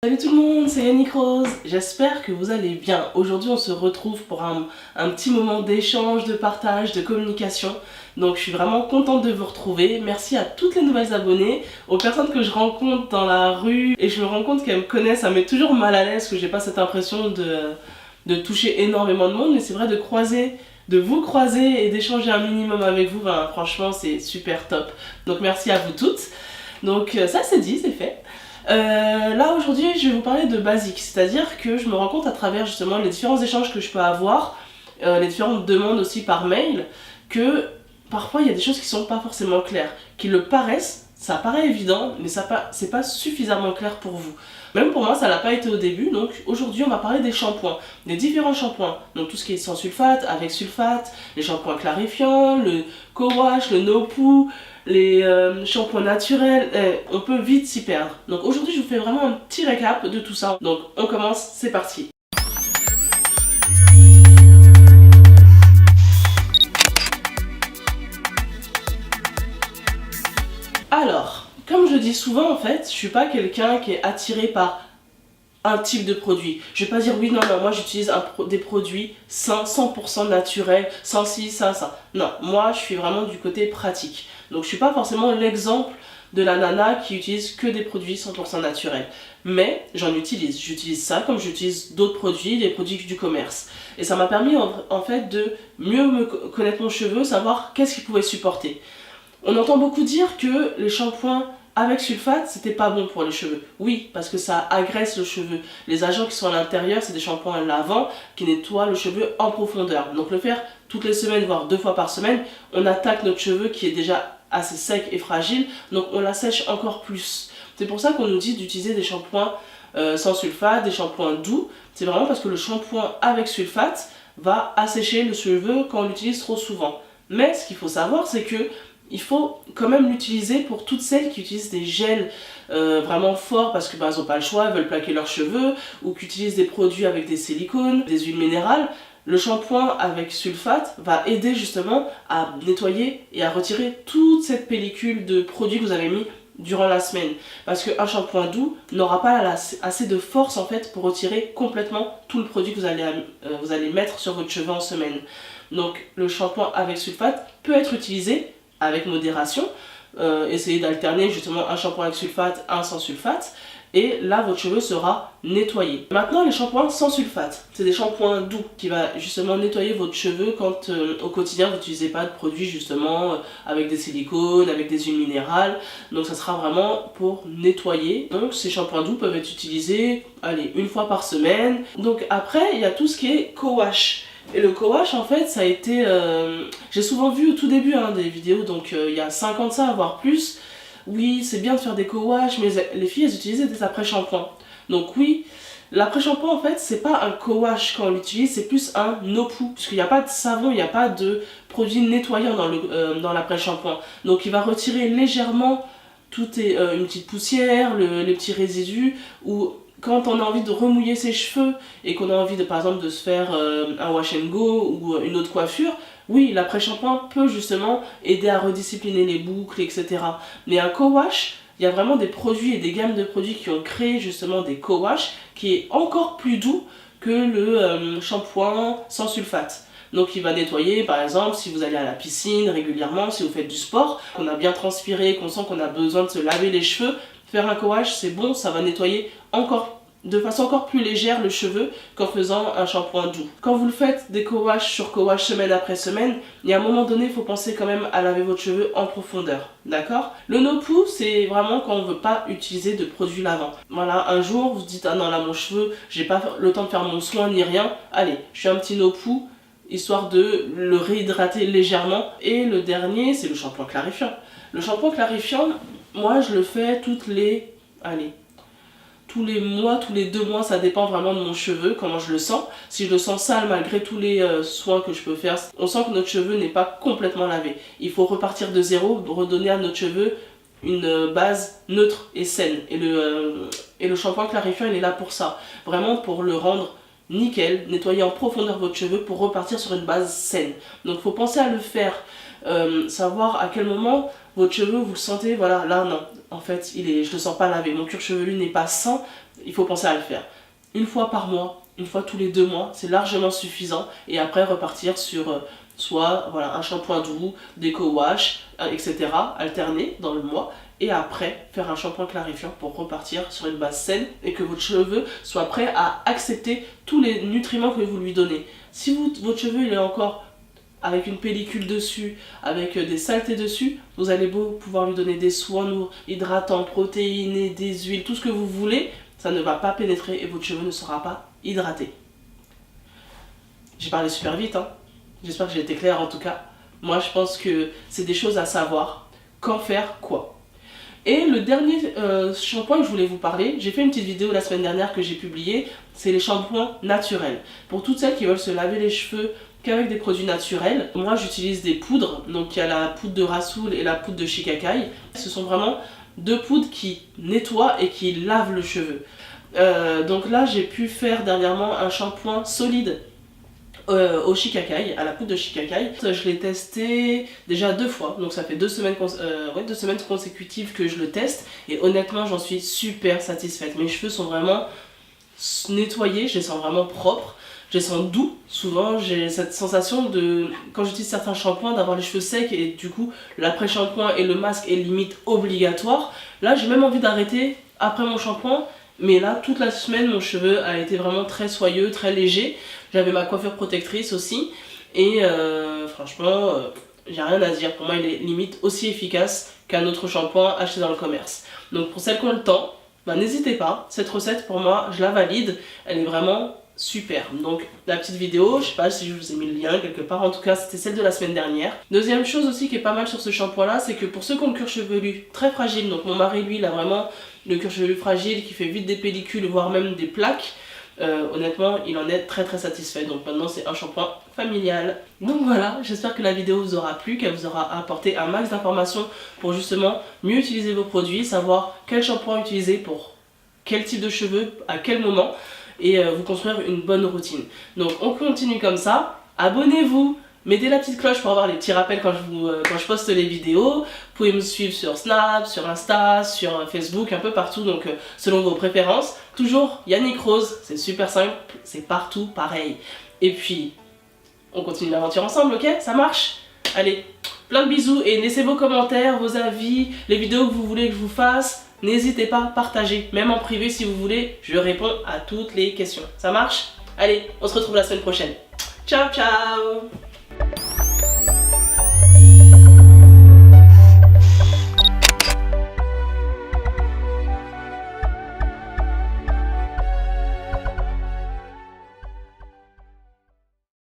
Salut tout le monde, c'est Yannick Rose, j'espère que vous allez bien. Aujourd'hui on se retrouve pour un petit moment d'échange, de partage, de communication. Donc je suis vraiment contente de vous retrouver. Merci à toutes les nouvelles abonnées, aux personnes que je rencontre dans la rue. Et je me rends compte qu'elles me connaissent, ça me met toujours mal à l'aise, que j'ai pas cette impression de toucher énormément de monde. Mais c'est vrai de vous croiser et d'échanger un minimum avec vous, ben, franchement c'est super top. Donc merci à vous toutes. Donc ça c'est dit, c'est fait. Là aujourd'hui je vais vous parler de basique, c'est-à-dire que je me rends compte à travers justement les différents échanges que je peux avoir, les différentes demandes aussi par mail, que parfois il y a des choses qui sont pas forcément claires, qui le paraissent, ça paraît évident, mais c'est pas suffisamment clair pour vous. Même pour moi ça l'a pas été au début, donc aujourd'hui on va parler des shampoings, des différents shampoings, donc tout ce qui est sans sulfate, avec sulfate, les shampoings clarifiants, le co-wash, le no-poo, les shampoings naturels, on peut vite s'y perdre. Donc aujourd'hui je vous fais vraiment un petit récap de tout ça. Donc on commence, c'est parti. Alors, comme je dis souvent en fait, je suis pas quelqu'un qui est attiré par un type de produit. Je vais pas dire oui, non, moi j'utilise des produits sains, 100% naturels, sans ci, ça. Non, moi je suis vraiment du côté pratique. Donc je suis pas forcément l'exemple de la nana qui utilise que des produits 100% naturels. Mais j'en utilise. J'utilise ça comme j'utilise d'autres produits, des produits du commerce. Et ça m'a permis en fait de mieux me connaître mon cheveu, savoir qu'est-ce qu'il pouvait supporter. On entend beaucoup dire que les shampoings avec sulfate, c'était pas bon pour les cheveux. Oui, parce que ça agresse le cheveu. Les agents qui sont à l'intérieur, c'est des shampoings lavants qui nettoient le cheveu en profondeur. Donc le faire toutes les semaines, voire 2 fois par semaine, on attaque notre cheveu qui est déjà assez sec et fragile, donc on l'assèche encore plus. C'est pour ça qu'on nous dit d'utiliser des shampoings sans sulfate, des shampoings doux. C'est vraiment parce que le shampoing avec sulfate va assécher le cheveu quand on l'utilise trop souvent. Mais ce qu'il faut savoir, c'est que il faut quand même l'utiliser pour toutes celles qui utilisent des gels vraiment forts parce que bah, elles n'ont pas le choix, elles veulent plaquer leurs cheveux, ou qui utilisent des produits avec des silicones, des huiles minérales. Le shampoing avec sulfate va aider justement à nettoyer et à retirer toute cette pellicule de produits que vous avez mis durant la semaine. Parce qu'un shampoing doux n'aura pas assez de force en fait pour retirer complètement tout le produit que vous allez mettre sur votre cheveu en semaine. Donc le shampoing avec sulfate peut être utilisé avec modération, essayez d'alterner justement un shampoing avec sulfate, un sans sulfate, et là votre cheveu sera nettoyé. Maintenant les shampoings sans sulfate, c'est des shampoings doux qui va justement nettoyer votre cheveu quand au quotidien vous n'utilisez pas de produits justement avec des silicones, avec des huiles minérales, donc ça sera vraiment pour nettoyer. Donc ces shampoings doux peuvent être utilisés, allez, 1 fois par semaine. Donc après il y a tout ce qui est co-wash. Et le co-wash en fait ça a été, j'ai souvent vu au tout début des vidéos, donc il y a 5 ans de ça, voire plus, oui c'est bien de faire des co-wash, mais les filles elles utilisaient des après-shampoings. Donc oui, l'après-shampoing en fait c'est pas un co-wash quand on l'utilise, c'est plus un no-poo, puisqu'il n'y a pas de savon, il n'y a pas de produit nettoyant dans l'après-shampoing. Donc il va retirer légèrement toute une petite poussière, les petits résidus, ou quand on a envie de remouiller ses cheveux et qu'on a envie de par exemple de se faire un wash and go ou une autre coiffure, oui l'après-shampoing peut justement aider à rediscipliner les boucles, etc. Mais un co-wash, il y a vraiment des produits et des gammes de produits qui ont créé justement des co-wash qui est encore plus doux que le shampoing sans sulfate. Donc il va nettoyer par exemple si vous allez à la piscine régulièrement, si vous faites du sport, qu'on a bien transpiré, qu'on sent qu'on a besoin de se laver les cheveux, faire un co-wash c'est bon, ça va nettoyer de façon encore plus légère le cheveu qu'en faisant un shampoing doux. Quand vous le faites des co-wash sur co-wash semaine après semaine, il y a un moment donné il faut penser quand même à laver votre cheveu en profondeur, d'accord? Le no-poo c'est vraiment quand on ne veut pas utiliser de produits lavants. Voilà, un jour vous dites ah non là mon cheveu, j'ai pas le temps de faire mon soin ni rien, allez je fais un petit no-poo histoire de le réhydrater légèrement. Et le dernier c'est le shampoing clarifiant. Le shampoing clarifiant, moi je le fais tous les mois, tous les 2 mois, ça dépend vraiment de mon cheveu, comment je le sens. Si je le sens sale malgré tous les soins que je peux faire, on sent que notre cheveu n'est pas complètement lavé. Il faut repartir de zéro, redonner à notre cheveu une base neutre et saine. Et le shampoing clarifiant, il est là pour ça. Vraiment pour le rendre nickel, nettoyer en profondeur votre cheveu pour repartir sur une base saine. Donc il faut penser à le faire savoir à quel moment votre cheveu vous le sentez, voilà, là non, en fait je le sens pas lavé, mon cuir chevelu n'est pas sain, il faut penser à le faire. Une fois par mois, une fois tous les 2 mois, c'est largement suffisant, et après repartir sur soit voilà, un shampoing doux, des co-wash, etc. alterner dans le mois, et après faire un shampoing clarifiant pour repartir sur une base saine et que votre cheveu soit prêt à accepter tous les nutriments que vous lui donnez. Si votre cheveu il est encore avec une pellicule dessus, avec des saletés dessus, vous allez beau pouvoir lui donner des soins hydratants, protéinés, des huiles, tout ce que vous voulez, ça ne va pas pénétrer et votre cheveu ne sera pas hydraté. J'ai parlé super vite, hein. J'espère que j'ai été claire en tout cas. Moi je pense que c'est des choses à savoir, quand faire quoi. Et le dernier shampoing que je voulais vous parler, j'ai fait une petite vidéo la semaine dernière que j'ai publiée, c'est les shampoings naturels. Pour toutes celles qui veulent se laver les cheveux qu'avec des produits naturels, moi j'utilise des poudres, donc il y a la poudre de Rassoul et la poudre de Shikakai. Ce sont vraiment 2 poudres qui nettoient et qui lavent le cheveu. Donc là j'ai pu faire dernièrement un shampoing solide au Shikakai, à la poudre de Shikakai. Je l'ai testé déjà 2 fois, donc ça fait 2 semaines, 2 semaines consécutives que je le teste et honnêtement j'en suis super satisfaite. Mes cheveux sont vraiment nettoyés, je les sens vraiment propres, je les sens doux. Souvent j'ai cette sensation de, quand j'utilise certains shampoings, d'avoir les cheveux secs et du coup l'après-shampoing et le masque est limite obligatoire. Là j'ai même envie d'arrêter après mon shampoing. Mais là, toute la semaine, mon cheveu a été vraiment très soyeux, très léger. J'avais ma coiffure protectrice aussi. Et franchement, j'ai rien à dire. Pour moi, il est limite aussi efficace qu'un autre shampoing acheté dans le commerce. Donc pour celles qui ont le temps, bah, n'hésitez pas. Cette recette, pour moi, je la valide. Elle est vraiment super. Donc la petite vidéo, je sais pas si je vous ai mis le lien quelque part. En tout cas, c'était celle de la semaine dernière. Deuxième chose aussi qui est pas mal sur ce shampoing-là, c'est que pour ceux qui ont le cuir chevelu très fragile, donc mon mari, lui, il a vraiment le cuir chevelu fragile qui fait vite des pellicules, voire même des plaques. Honnêtement, il en est très très satisfait. Donc maintenant, c'est un shampoing familial. Donc voilà, j'espère que la vidéo vous aura plu, qu'elle vous aura apporté un max d'informations pour justement mieux utiliser vos produits, savoir quel shampoing utiliser pour quel type de cheveux, à quel moment, et vous construire une bonne routine. Donc on continue comme ça. Abonnez-vous, mettez la petite cloche pour avoir les petits rappels quand je poste les vidéos. Vous pouvez me suivre sur Snap, sur Insta, sur Facebook, un peu partout, donc selon vos préférences. Toujours Yannick Rose, c'est super simple, c'est partout pareil. Et puis, on continue l'aventure ensemble, ok? Ça marche? Allez, plein de bisous et laissez vos commentaires, vos avis, les vidéos que vous voulez que je vous fasse. N'hésitez pas à partager, même en privé si vous voulez, je réponds à toutes les questions. Ça marche? Allez, on se retrouve la semaine prochaine. Ciao, ciao!